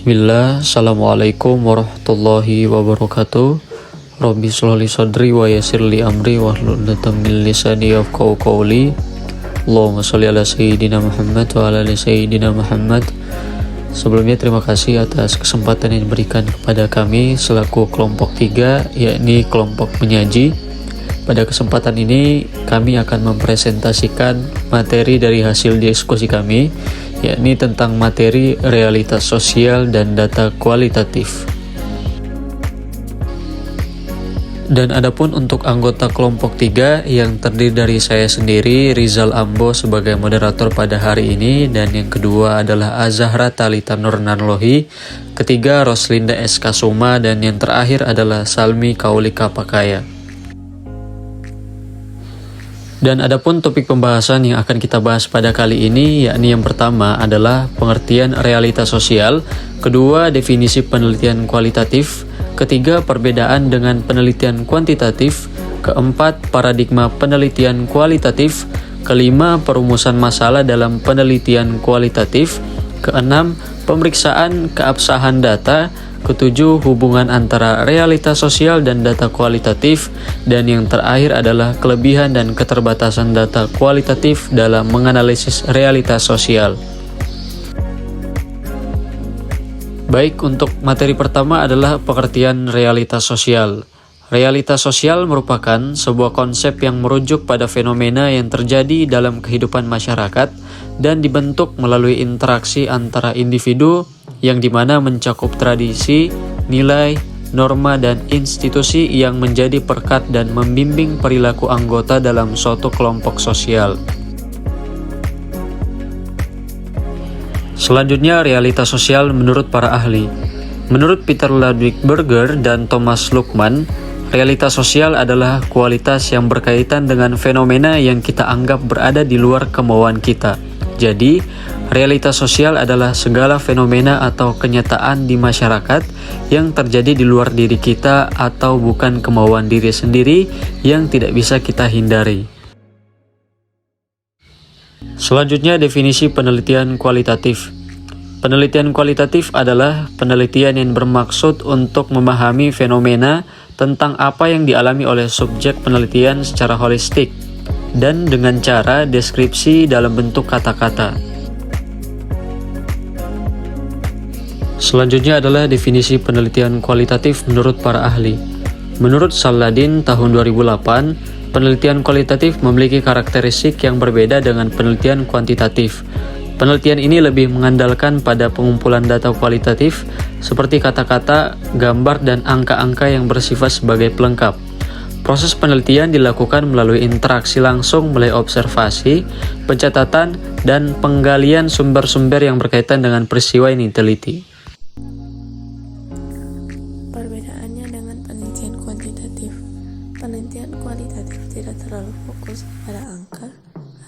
Bismillah, Assalamualaikum warahmatullahi wabarakatuh. Rabbi shrah li sadri wa yassir li amri wahlul 'uqdatam min lisani yafqahu qawli. Allahumma sholli ala sayyidina Muhammad wa ala ali sayyidina Muhammad. Sebelumnya terima kasih atas kesempatan yang diberikan kepada kami selaku kelompok 3, yakni kelompok penyaji. Pada kesempatan ini kami akan mempresentasikan materi dari hasil diskusi kami, yakni tentang materi realitas sosial dan data kualitatif. Dan adapun untuk anggota kelompok 3 yang terdiri dari saya sendiri, Rizal Ambo sebagai moderator pada hari ini, dan yang kedua adalah Azahra Talita Nurnanlohi, ketiga Roslinda S. Kasuma, dan yang terakhir adalah Salmi Kaulika Pakaya. Dan adapun topik pembahasan yang akan kita bahas pada kali ini, yakni yang pertama adalah pengertian realitas sosial, kedua definisi penelitian kualitatif, ketiga perbedaan dengan penelitian kuantitatif, keempat paradigma penelitian kualitatif, kelima perumusan masalah dalam penelitian kualitatif, keenam pemeriksaan keabsahan data, ketujuh hubungan antara realitas sosial dan data kualitatif, dan yang terakhir adalah kelebihan dan keterbatasan data kualitatif dalam menganalisis realitas sosial. Baik, untuk materi pertama adalah pengertian realitas sosial. Realitas sosial merupakan sebuah konsep yang merujuk pada fenomena yang terjadi dalam kehidupan masyarakat dan dibentuk melalui interaksi antara individu yang dimana mencakup tradisi, nilai, norma, dan institusi yang menjadi perkat dan membimbing perilaku anggota dalam suatu kelompok sosial. Selanjutnya, realitas sosial menurut para ahli. Menurut Peter Ludwig Berger dan Thomas Luckmann, realitas sosial adalah kualitas yang berkaitan dengan fenomena yang kita anggap berada di luar kemauan kita. Jadi, realitas sosial adalah segala fenomena atau kenyataan di masyarakat yang terjadi di luar diri kita atau bukan kemauan diri sendiri yang tidak bisa kita hindari. Selanjutnya, definisi penelitian kualitatif. Penelitian kualitatif adalah penelitian yang bermaksud untuk memahami fenomena tentang apa yang dialami oleh subjek penelitian secara holistik dan dengan cara deskripsi dalam bentuk kata-kata. Selanjutnya adalah definisi penelitian kualitatif menurut para ahli. Menurut Saladin tahun 2008, penelitian kualitatif memiliki karakteristik yang berbeda dengan penelitian kuantitatif. Penelitian ini lebih mengandalkan pada pengumpulan data kualitatif seperti kata-kata, gambar, dan angka-angka yang bersifat sebagai pelengkap. Proses penelitian dilakukan melalui interaksi langsung mulai observasi, pencatatan, dan penggalian sumber-sumber yang berkaitan dengan peristiwa yang diteliti. Perbedaannya dengan penelitian kuantitatif. Penelitian kualitatif tidak terlalu fokus pada angka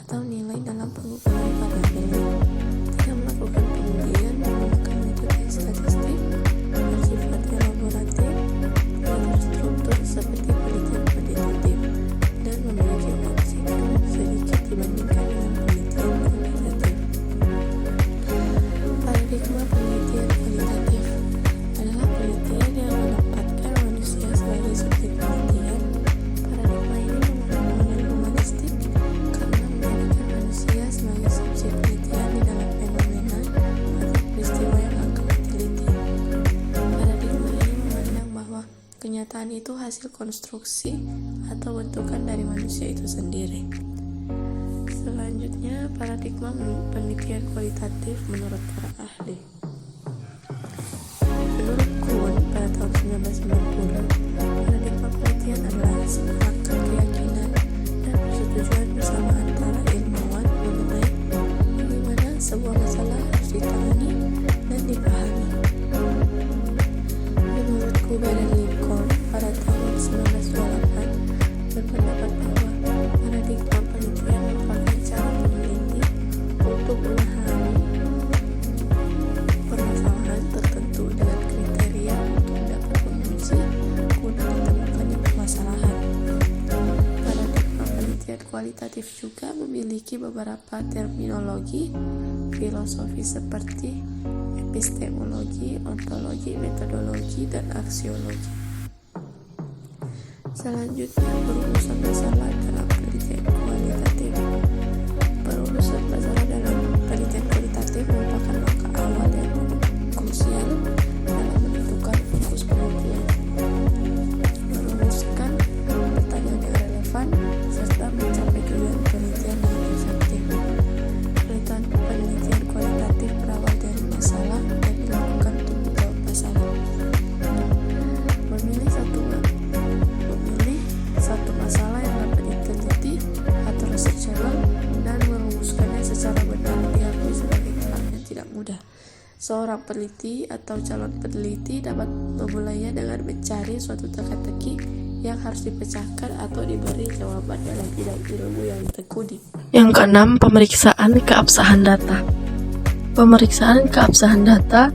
atau nilai dalam pengumpulan variabelnya. Tidak melakukan pengujian menggunakan metode statistik, bersifat elaboratif, dan terstruktur seperti penelitian kuantitatif, dan memiliki opsi yang lebih sedikit dibandingkan dengan penelitian kuantitatif. Paradigma penelitian kualitatif adalah penelitian yang menempatkan manusia sebagai subjek penelitian. Paradigma ini mengandung humanistik karena menjadikan manusia sebagai subjek penelitian di dalam fenomena atau peristiwa yang akan diteliti. Paradigma ini memandang bahwa kenyataan itu hasil konstruksi atau bentukan dari manusia itu sendiri. Selanjutnya, paradigma penelitian kualitatif menurut para ahli. Menurut Kuhn pada tahun 1990, paradigma penelitian adalah sepakat keyakinan dan persetujuan bersama antara ilmuwan mengenai bagaimana sebuah masalah harus ditangani dan dipahami. Menurut Kuba dan Lincoln pada tahun 1928 berpendapat bahwa paradigma penelitian merupakan cara peneliti untuk memahami permasalahan tertentu dengan kriteria untuk dapat menguji guna ditemukannya permasalahan. Paradigma penelitian kualitatif juga memiliki beberapa terminologi filosofi seperti epistemologi, ontologi, metodologi, dan aksiologi. Selanjutnya, perurusan masalah dalam penelitian kualitatif. Perurusan masalah dalam penelitian kualitatif merupakan langkah awal yang krusial dalam menentukan fokus penelitian, merumuskan pertanyaan yang relevan, serta mencapai tujuan penelitian yang efektif. Penelitian kualitatif berawal dari masalah dan dilakukan untuk menjawab masalah. Memilih satu masalah yang dapat diteliti atau researchable dan merumuskannya secara benar diakui sebagai hal yang tidak mudah. Seorang peneliti atau calon peneliti dapat memulainya dengan mencari suatu teka-teki yang harus dipecahkan atau diberi jawaban dalam bidang ilmu yang ditekuni. Yang keenam, pemeriksaan keabsahan data. Pemeriksaan keabsahan data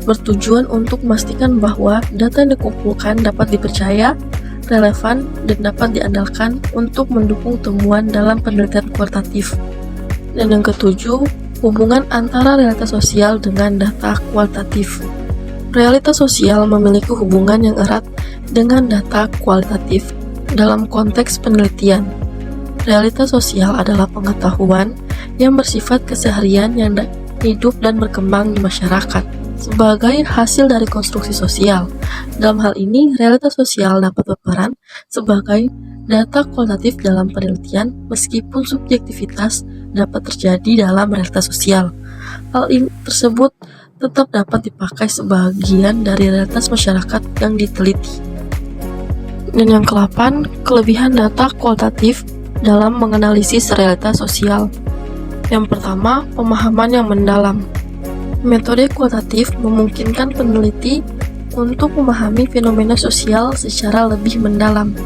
bertujuan untuk memastikan bahwa data yang dikumpulkan dapat dipercaya, relevan, dan dapat diandalkan untuk mendukung temuan dalam penelitian kualitatif. Dan yang ketujuh, hubungan antara realitas sosial dengan data kualitatif. Realitas sosial memiliki hubungan yang erat dengan data kualitatif dalam konteks penelitian. Realitas sosial adalah pengetahuan yang bersifat keseharian yang hidup dan berkembang di masyarakat sebagai hasil dari konstruksi sosial. Dalam hal ini, realitas sosial dapat berperan sebagai data kualitatif dalam penelitian meskipun subjektivitas dapat terjadi dalam realitas sosial. Hal ini tersebut tetap dapat dipakai sebagian dari realitas masyarakat yang diteliti. Dan yang ke-8, kelebihan data kualitatif dalam menganalisis realitas sosial. Yang pertama, pemahaman yang mendalam. Metode kualitatif memungkinkan peneliti untuk memahami fenomena sosial secara lebih mendalam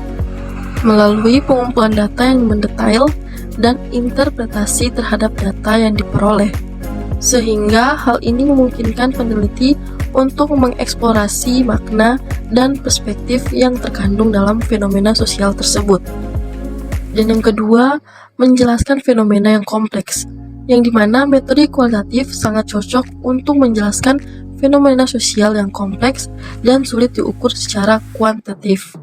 melalui pengumpulan data yang mendetail dan interpretasi terhadap data yang diperoleh, sehingga hal ini memungkinkan peneliti untuk mengeksplorasi makna dan perspektif yang terkandung dalam fenomena sosial tersebut. Dan yang kedua, menjelaskan fenomena yang kompleks, yang dimana metode kualitatif sangat cocok untuk menjelaskan fenomena sosial yang kompleks dan sulit diukur secara kuantitatif.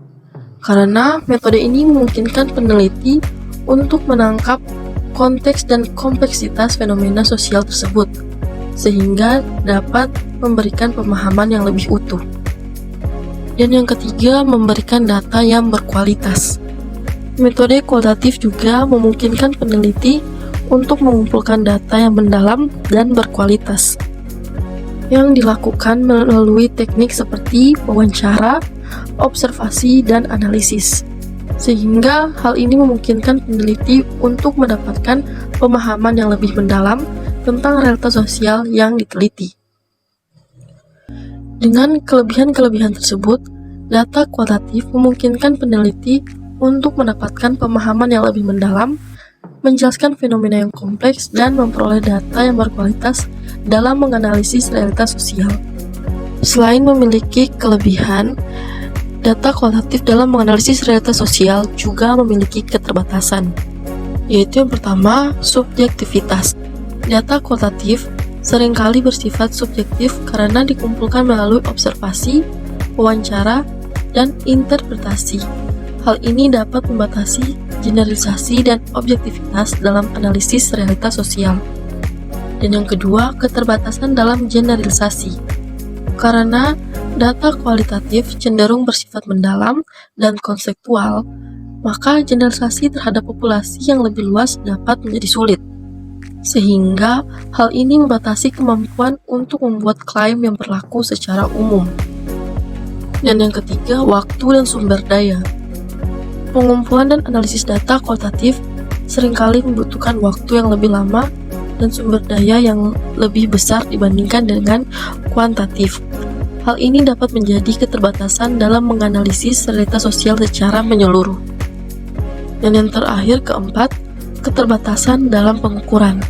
Karena metode ini memungkinkan peneliti untuk menangkap konteks dan kompleksitas fenomena sosial tersebut, sehingga dapat memberikan pemahaman yang lebih utuh. Dan yang ketiga, memberikan data yang berkualitas. Metode kualitatif juga memungkinkan peneliti untuk mengumpulkan data yang mendalam dan berkualitas, yang dilakukan melalui teknik seperti wawancara, observasi, dan analisis, sehingga hal ini memungkinkan peneliti untuk mendapatkan pemahaman yang lebih mendalam tentang realitas sosial yang diteliti. Dengan kelebihan-kelebihan tersebut, data kualitatif memungkinkan peneliti untuk mendapatkan pemahaman yang lebih mendalam, menjelaskan fenomena yang kompleks, dan memperoleh data yang berkualitas dalam menganalisis realitas sosial. Selain memiliki kelebihan, data kualitatif dalam menganalisis realitas sosial juga memiliki keterbatasan, yaitu yang pertama, subjektivitas. Data kualitatif seringkali bersifat subjektif karena dikumpulkan melalui observasi, wawancara, dan interpretasi. Hal ini dapat membatasi generalisasi dan objektivitas dalam analisis realitas sosial. Dan yang kedua, keterbatasan dalam generalisasi. Karena data kualitatif cenderung bersifat mendalam dan konseptual, maka generalisasi terhadap populasi yang lebih luas dapat menjadi sulit. Sehingga hal ini membatasi kemampuan untuk membuat klaim yang berlaku secara umum. Dan yang ketiga, waktu dan sumber daya. Pengumpulan dan analisis data kualitatif seringkali membutuhkan waktu yang lebih lama dan sumber daya yang lebih besar dibandingkan dengan kuantitatif. Hal ini dapat menjadi keterbatasan dalam menganalisis realitas sosial secara menyeluruh. Dan yang terakhir, keempat, keterbatasan dalam pengukuran.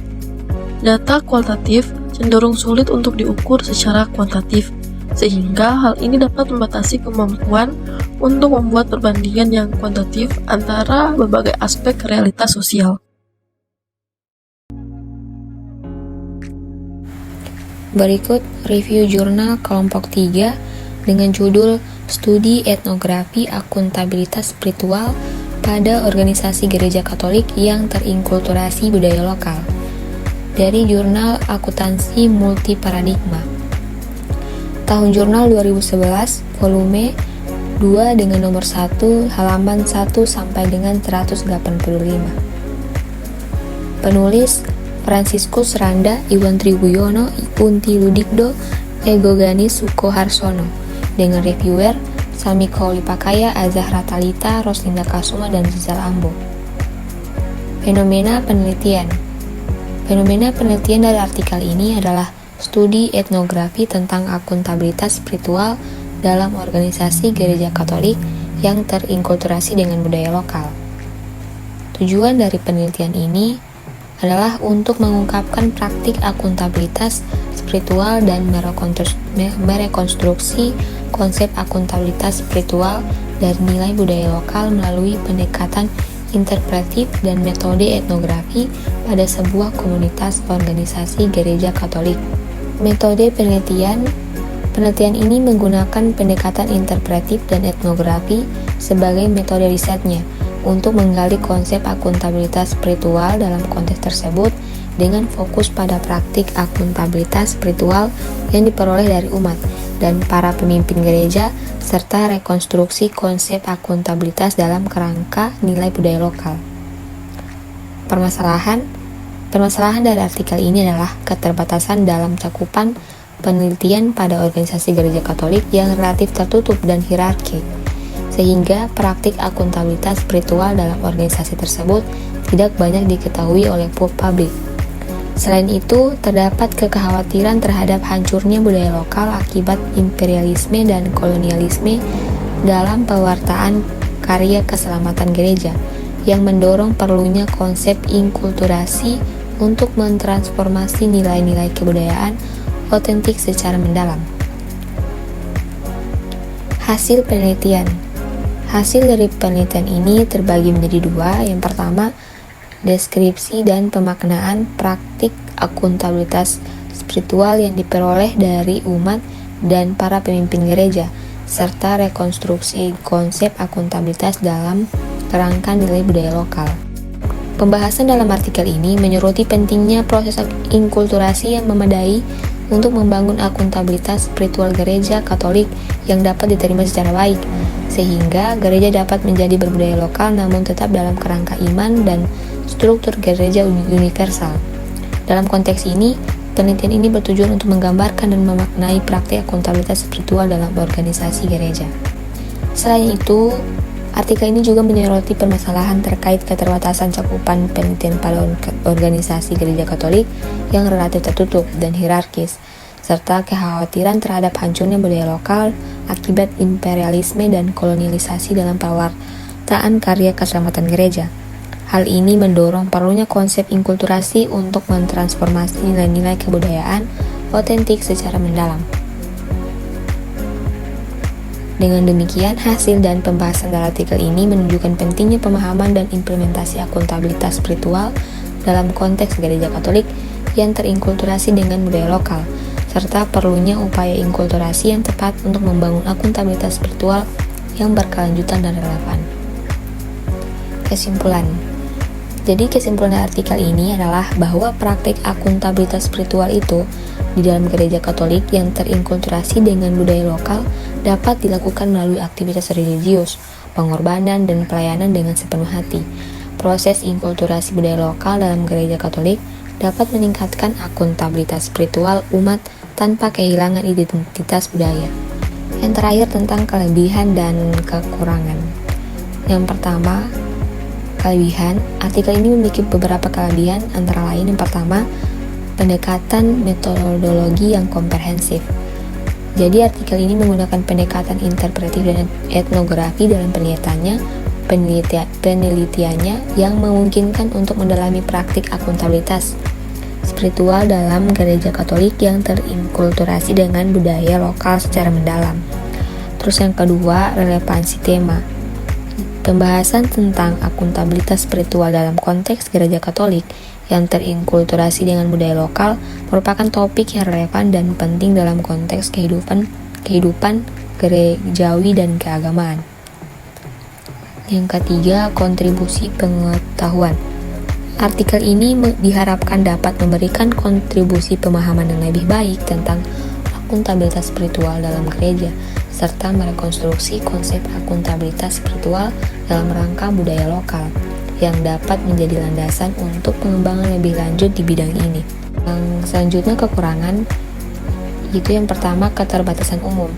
Data kualitatif cenderung sulit untuk diukur secara kuantitatif, sehingga hal ini dapat membatasi kemampuan untuk membuat perbandingan yang kuantitatif antara berbagai aspek realitas sosial. Berikut review jurnal kelompok 3 dengan judul Studi Etnografi Akuntabilitas Spiritual pada Organisasi Gereja Katolik yang Terinkulturasi Budaya Lokal dari jurnal Akuntansi Multiparadigma. Tahun jurnal 2011, volume 2 dengan nomor 1, halaman 1 sampai dengan 185. Penulis Fransiskus Randa, Iwan Triguyono, Unti Ludikdo, Ego Ganis Sukoharsono, dengan reviewer Sami Kaulipakaya, Azahra Talita, Roslinda Kasuma, dan Rizal Ambo. Fenomena penelitian. Fenomena penelitian dari artikel ini adalah studi etnografi tentang akuntabilitas spiritual dalam organisasi gereja Katolik yang terinkulturasi dengan budaya lokal. Tujuan dari penelitian ini adalah untuk mengungkapkan praktik akuntabilitas spiritual dan merekonstruksi konsep akuntabilitas spiritual dari nilai budaya lokal melalui pendekatan interpretif dan metode etnografi pada sebuah komunitas organisasi gereja Katolik. Metode penelitian ini menggunakan pendekatan interpretif dan etnografi sebagai metode risetnya untuk menggali konsep akuntabilitas spiritual dalam konteks tersebut dengan fokus pada praktik akuntabilitas spiritual yang diperoleh dari umat dan para pemimpin gereja serta rekonstruksi konsep akuntabilitas dalam kerangka nilai budaya lokal. Permasalahan dari artikel ini adalah keterbatasan dalam cakupan penelitian pada organisasi gereja Katolik yang relatif tertutup dan hierarki, sehingga praktik akuntabilitas spiritual dalam organisasi tersebut tidak banyak diketahui oleh publik. Selain itu, terdapat kekhawatiran terhadap hancurnya budaya lokal akibat imperialisme dan kolonialisme dalam pewartaan karya keselamatan gereja, yang mendorong perlunya konsep inkulturasi untuk mentransformasi nilai-nilai kebudayaan otentik secara mendalam. Hasil penelitian. Hasil dari penelitian ini terbagi menjadi dua. Yang pertama, deskripsi dan pemaknaan praktik akuntabilitas spiritual yang diperoleh dari umat dan para pemimpin gereja, serta rekonstruksi konsep akuntabilitas dalam kerangka nilai budaya lokal. Pembahasan dalam artikel ini menyoroti pentingnya proses inkulturasi yang memadai untuk membangun akuntabilitas spiritual gereja Katolik yang dapat diterima secara baik, sehingga gereja dapat menjadi berbudaya lokal namun tetap dalam kerangka iman dan struktur gereja universal. Dalam konteks ini, penelitian ini bertujuan untuk menggambarkan dan memaknai praktik akuntabilitas spiritual dalam organisasi gereja. Selain itu, artikel ini juga menyoroti permasalahan terkait keterbatasan cakupan penelitian pada organisasi gereja Katolik yang relatif tertutup dan hierarkis, serta kekhawatiran terhadap hancurnya budaya lokal akibat imperialisme dan kolonialisasi dalam pewartaan karya keselamatan gereja. Hal ini mendorong perlunya konsep inkulturasi untuk mentransformasi nilai-nilai kebudayaan otentik secara mendalam. Dengan demikian, hasil dan pembahasan dalam artikel ini menunjukkan pentingnya pemahaman dan implementasi akuntabilitas spiritual dalam konteks gereja Katolik yang terinkulturasi dengan budaya lokal, serta perlunya upaya inkulturasi yang tepat untuk membangun akuntabilitas spiritual yang berkelanjutan dan relevan. Kesimpulan. Jadi kesimpulan artikel ini adalah bahwa praktik akuntabilitas spiritual itu di dalam gereja Katolik yang terinkulturasi dengan budaya lokal dapat dilakukan melalui aktivitas religius, pengorbanan, dan pelayanan dengan sepenuh hati. Proses inkulturasi budaya lokal dalam gereja Katolik dapat meningkatkan akuntabilitas spiritual umat tanpa kehilangan identitas budaya. Yang terakhir tentang kelebihan dan kekurangan. Yang pertama, kelebihan. Artikel ini memiliki beberapa kelebihan, antara lain yang pertama, pendekatan metodologi yang komprehensif. Jadi artikel ini menggunakan pendekatan interpretif dan etnografi dalam penelitiannya yang memungkinkan untuk mendalami praktik akuntabilitas spiritual dalam gereja Katolik yang terinkulturasi dengan budaya lokal secara mendalam. Terus yang kedua, relevansi tema. Pembahasan tentang akuntabilitas spiritual dalam konteks gereja Katolik yang terinkulturasi dengan budaya lokal merupakan topik yang relevan dan penting dalam konteks kehidupan gerejawi dan keagamaan. Yang ketiga, kontribusi pengetahuan. Artikel ini diharapkan dapat memberikan kontribusi pemahaman yang lebih baik tentang akuntabilitas spiritual dalam gereja, serta merekonstruksi konsep akuntabilitas spiritual dalam rangka budaya lokal, yang dapat menjadi landasan untuk pengembangan lebih lanjut di bidang ini. Yang selanjutnya, kekurangan, itu yang pertama, keterbatasan umum.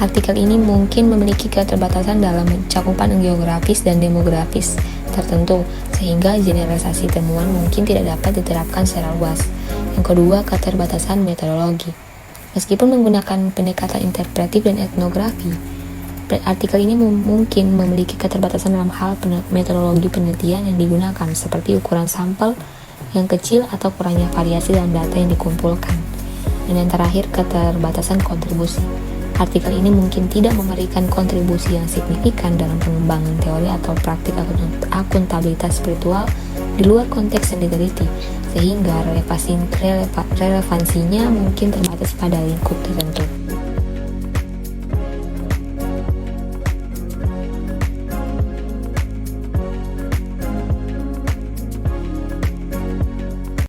Artikel ini mungkin memiliki keterbatasan dalam cakupan geografis dan demografis tertentu, sehingga generalisasi temuan mungkin tidak dapat diterapkan secara luas. Yang kedua, keterbatasan metodologi. Meskipun menggunakan pendekatan interpretif dan etnografi, artikel ini mungkin memiliki keterbatasan dalam hal metodologi penelitian yang digunakan, seperti ukuran sampel yang kecil atau kurangnya variasi dalam data yang dikumpulkan. Dan yang terakhir, keterbatasan kontribusi. Artikel ini mungkin tidak memberikan kontribusi yang signifikan dalam pengembangan teori atau praktik akuntabilitas spiritual di luar konteks yang diteliti, sehingga relevansinya mungkin terbatas pada lingkup tertentu.